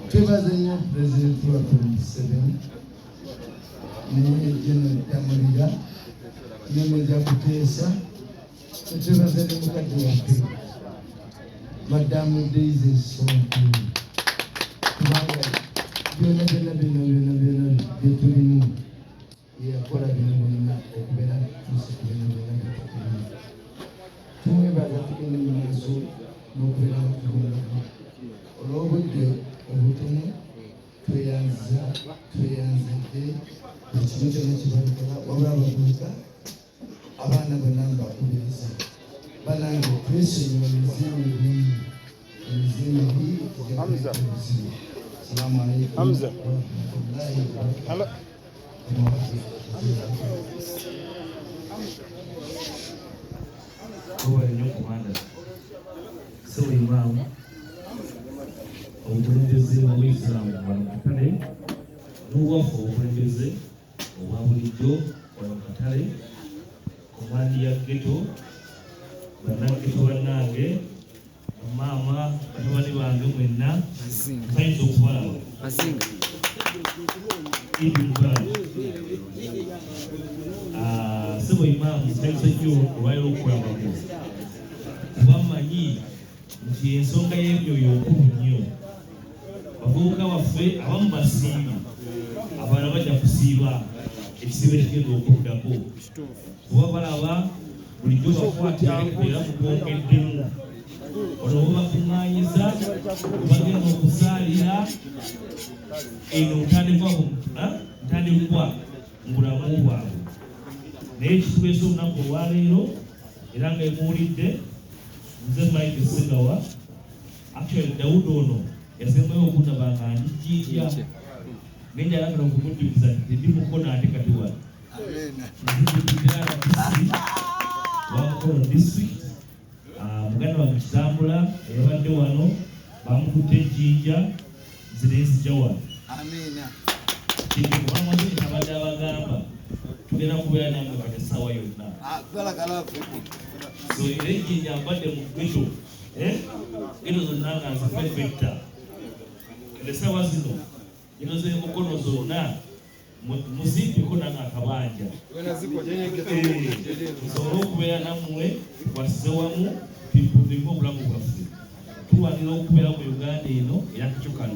twebaza nnyo pulezidenti waffe Museveni ne Gen Ddamulira ne Meja Kuteesa, twebaza ne mukadde waffe Madamu Daisy Ssonko kubanga byonna byetulimu yakola bino byonna okubeera tuuse ku bino byonna byetulimu. Tumwebaza tugenda mu maaso n'okubeera nga olw'obudde obutono tweyanzidde ekimu kyonna kibalikola wabula abavubuka abaana bonna mbakubiriza banange twesonyiwa emizimbi ebizibu. Salaamu alaikum warahmatullahi wabarakatuh. Nnyo kumanda so imam obukulembeze bw'Islam wano Katale n'obwafu obukulembeze obwa bulijjo wano Katale komandi ya Ghetto bannaghetto bannange maama batabani bange mwenna ntayinza okubalaba Mazinga Idi Mubarak sebo imaamu ntayinza nnyo olwaliro okukulabako kuba mmanyi nti ensonga y'emyoyo nkulu nnyo. Abavubuka baffe abamu basiibi abalala bajja kusiiba ekisiibo ekigenda okuddako kuba balaba bulijjo bakwatira era mubongeddemu olwo babakuŋŋaanyiza bagenda okusaalira eno ntandikwa mu bulamu bwabwe. Naye ekituweesa olunaku olwaleero era nga emuwulidde nze Mike Segawa actually Dawudi ono yasembayo okundaba nga ndijja naye njagala okumujjukiza nti ndi Mukono ate kati wano nzijjukira wa Mukono district muganda wange Kitambula eyabadde wano bamukutte ejjinja nzire nzija wano kindikumamaze abadde abagamba tugenda kubeera namwe kati essaawa yonna so era ejjinja mbadde mu Ghetto Ghetto zonna nga nzifefetta essaawa zino ino z'Emukono zonna muzimbeko nange akabanja tusobole okubeera nammwe tukwasize wamu tuipuvinga obulamu bwaffe tulwanira okubeera mu Uganda eno eyakukyukana